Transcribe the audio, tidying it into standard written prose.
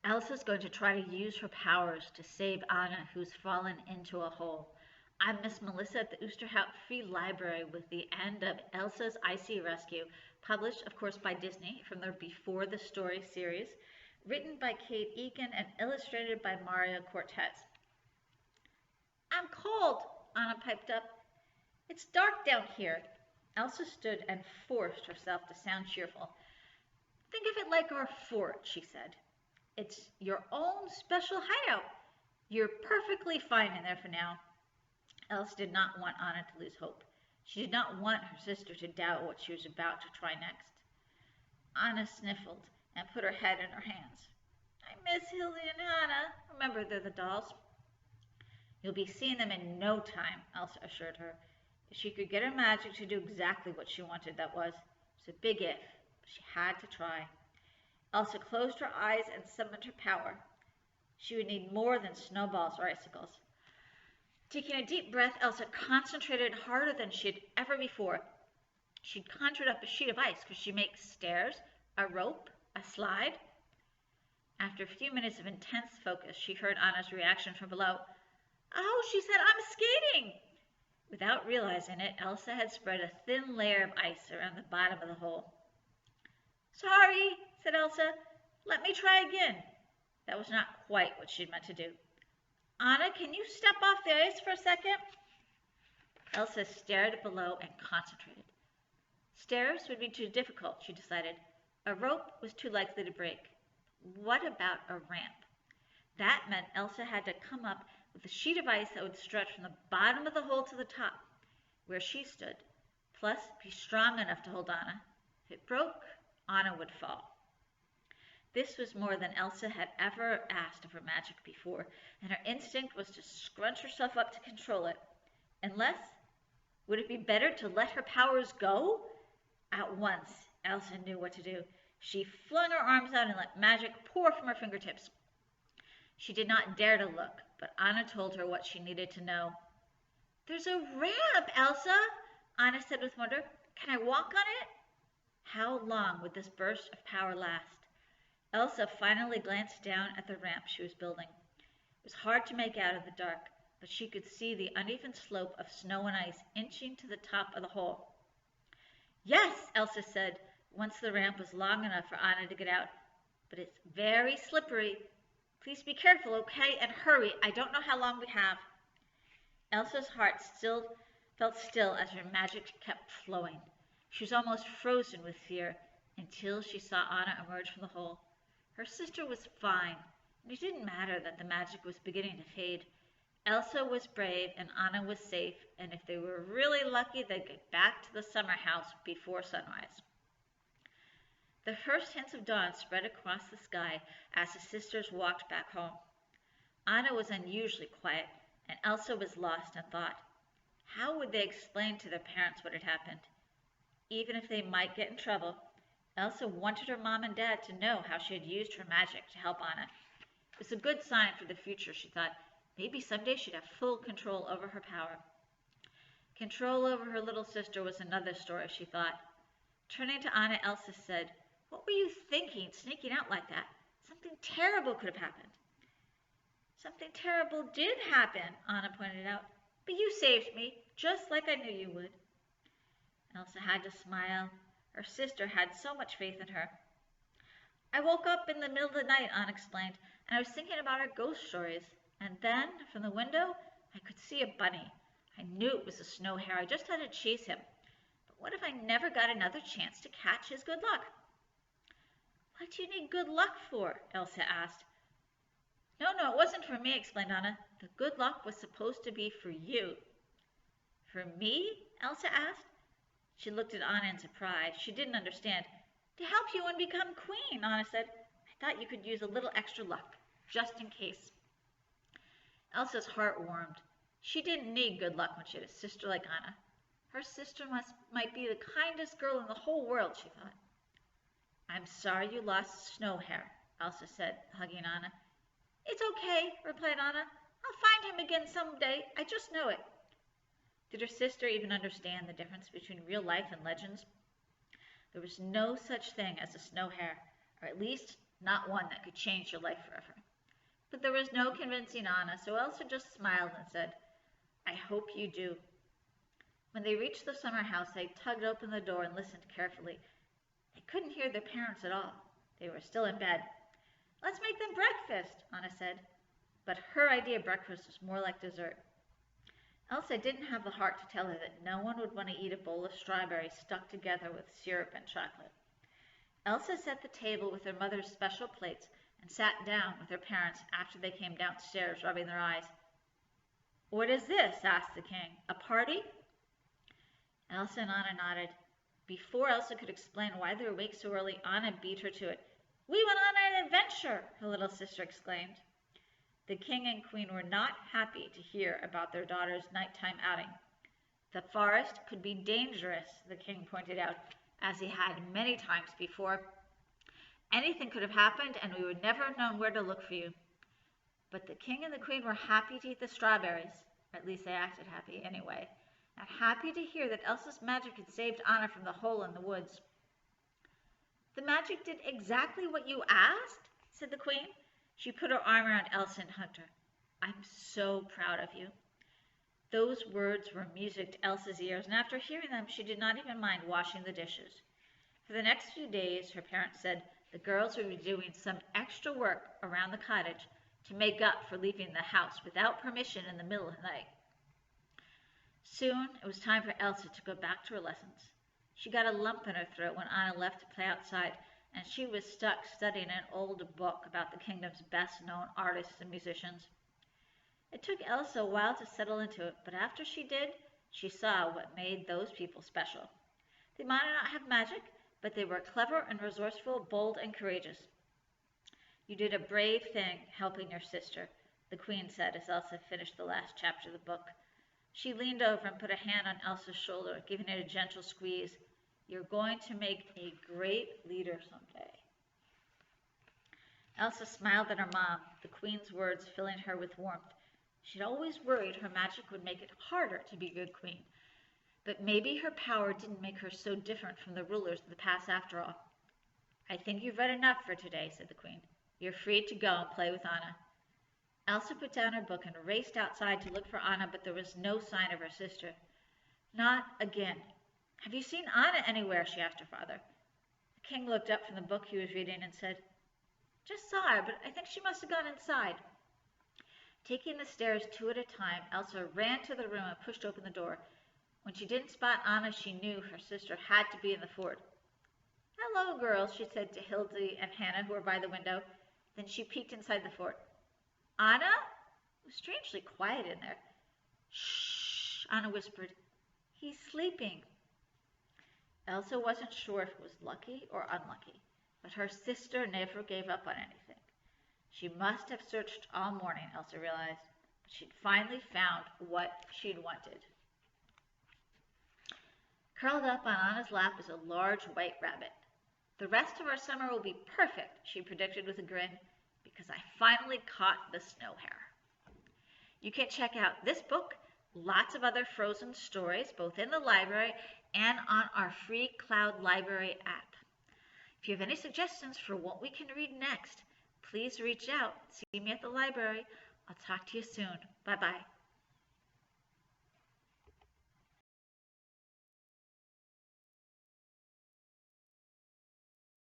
Elsa's going to try to use her powers to save Anna, who's fallen into a hole. I'm Miss Melissa at the Oosterhout Free Library with the end of Elsa's Icy Rescue, published, of course, by Disney from their Before the Story series, written by Kate Egan and illustrated by Mario Cortez. I'm cold, Anna piped up. It's dark down here. Elsa stood and forced herself to sound cheerful. Think of it like our fort, she said. It's your own special hideout. You're perfectly fine in there for now. Elsa did not want Anna to lose hope. She did not want her sister to doubt what she was about to try next. Anna sniffled and put her head in her hands. I miss Hildy and Anna. Remember, they're the dolls. You'll be seeing them in no time, Elsa assured her. If she could get her magic to do exactly what she wanted, that was. It was a big if, but she had to try. Elsa closed her eyes and summoned her power. She would need more than snowballs or icicles. Taking a deep breath, Elsa concentrated harder than she had ever before. She'd conjured up a sheet of ice. Could she make stairs, a rope, a slide? After a few minutes of intense focus, she heard Anna's reaction from below. Oh, she said, I'm skating! Without realizing it, Elsa had spread a thin layer of ice around the bottom of the hole. Sorry, said Elsa. Let me try again. That was not quite what she'd meant to do. Anna, can you step off the ice for a second? Elsa stared below and concentrated. Stairs would be too difficult, she decided. A rope was too likely to break. What about a ramp? That meant Elsa had to come up with a sheet of ice that would stretch from the bottom of the hole to the top, where she stood, plus be strong enough to hold Anna. If it broke, Anna would fall. This was more than Elsa had ever asked of her magic before, and her instinct was to scrunch herself up to control it. Unless, would it be better to let her powers go? At once, Elsa knew what to do. She flung her arms out and let magic pour from her fingertips. She did not dare to look, but Anna told her what she needed to know. There's a ramp, Elsa, Anna said with wonder. Can I walk on it? How long would this burst of power last? Elsa finally glanced down at the ramp she was building. It was hard to make out in the dark, but she could see the uneven slope of snow and ice inching to the top of the hole. Yes, Elsa said, once the ramp was long enough for Anna to get out. But it's very slippery. Please be careful, okay? And hurry. I don't know how long we have. Elsa's heart felt still as her magic kept flowing. She was almost frozen with fear until she saw Anna emerge from the hole. Her sister was fine, and it didn't matter that the magic was beginning to fade. Elsa was brave, and Anna was safe, and if they were really lucky, they'd get back to the summer house before sunrise. The first hints of dawn spread across the sky as the sisters walked back home. Anna was unusually quiet, and Elsa was lost in thought. How would they explain to their parents what had happened? Even if they might get in trouble, Elsa wanted her mom and dad to know how she had used her magic to help Anna. It was a good sign for the future, she thought. Maybe someday she'd have full control over her power. Control over her little sister was another story, she thought. Turning to Anna, Elsa said, What were you thinking, sneaking out like that? Something terrible could have happened. Something terrible did happen, Anna pointed out. But you saved me, just like I knew you would. Elsa had to smile. Her sister had so much faith in her. I woke up in the middle of the night, Anna explained, and I was thinking about our ghost stories. And then, from the window, I could see a bunny. I knew it was a snow hare. I just had to chase him. But what if I never got another chance to catch his good luck? What do you need good luck for? Elsa asked. No, it wasn't for me, explained Anna. The good luck was supposed to be for you. For me? Elsa asked. She looked at Anna in surprise. She didn't understand. To help you and become queen, Anna said. I thought you could use a little extra luck, just in case. Elsa's heart warmed. She didn't need good luck when she had a sister like Anna. Her sister might be the kindest girl in the whole world, she thought. I'm sorry you lost Snow Hare, Elsa said, hugging Anna. It's okay, replied Anna. I'll find him again someday. I just know it. Did her sister even understand the difference between real life and legends? There was no such thing as a snow hare, or at least not one that could change your life forever. But there was no convincing Anna, so Elsa just smiled and said, I hope you do. When they reached the summer house, they tugged open the door and listened carefully. They couldn't hear their parents at all. They were still in bed. Let's make them breakfast, Anna said. But her idea of breakfast was more like dessert. Elsa didn't have the heart to tell her that no one would want to eat a bowl of strawberries stuck together with syrup and chocolate. Elsa set the table with her mother's special plates and sat down with her parents after they came downstairs, rubbing their eyes. What is this? Asked the king. A party? Elsa and Anna nodded. Before Elsa could explain why they were awake so early, Anna beat her to it. We went on an adventure, her little sister exclaimed. The king and queen were not happy to hear about their daughter's nighttime outing. The forest could be dangerous, the king pointed out, as he had many times before. Anything could have happened, and we would never have known where to look for you. But the king and the queen were happy to eat the strawberries, or at least they acted happy anyway, and happy to hear that Elsa's magic had saved Anna from the hole in the woods. The magic did exactly what you asked, said the queen. She put her arm around Elsa and hugged her. I'm so proud of you. Those words were music to Elsa's ears, and after hearing them, she did not even mind washing the dishes. For the next few days, her parents said the girls would be doing some extra work around the cottage to make up for leaving the house without permission in the middle of the night. Soon, it was time for Elsa to go back to her lessons. She got a lump in her throat when Anna left to play outside, and she was stuck studying an old book about the kingdom's best-known artists and musicians. It took Elsa a while to settle into it, but after she did, she saw what made those people special. They might not have magic, but they were clever and resourceful, bold and courageous. You did a brave thing helping your sister, the queen said as Elsa finished the last chapter of the book. She leaned over and put a hand on Elsa's shoulder, giving it a gentle squeeze. You're going to make a great leader someday. Elsa smiled at her mom, the queen's words filling her with warmth. She'd always worried her magic would make it harder to be a good queen. But maybe her power didn't make her so different from the rulers of the past after all. I think you've read enough for today, said the queen. You're free to go and play with Anna. Elsa put down her book and raced outside to look for Anna, but there was no sign of her sister. Not again. Have you seen Anna anywhere? She asked her father. The king looked up from the book he was reading and said, Just saw her, but I think she must have gone inside. Taking the stairs two at a time, Elsa ran to the room and pushed open the door. When she didn't spot Anna, she knew her sister had to be in the fort. Hello, girls, she said to Hildy and Hannah, who were by the window. Then she peeked inside the fort. Anna? It was strangely quiet in there. Shh, Anna whispered. He's sleeping. Elsa wasn't sure if it was lucky or unlucky, but her sister never gave up on anything. She must have searched all morning, Elsa realized, but she'd finally found what she'd wanted. Curled up on Anna's lap was a large white rabbit. The rest of our summer will be perfect, she predicted with a grin, because I finally caught the snow hare. You can check out this book, lots of other Frozen stories, both in the library and on our free Cloud Library app. If you have any suggestions for what we can read next, please reach out. See me at the library. I'll talk to you soon. Bye-bye.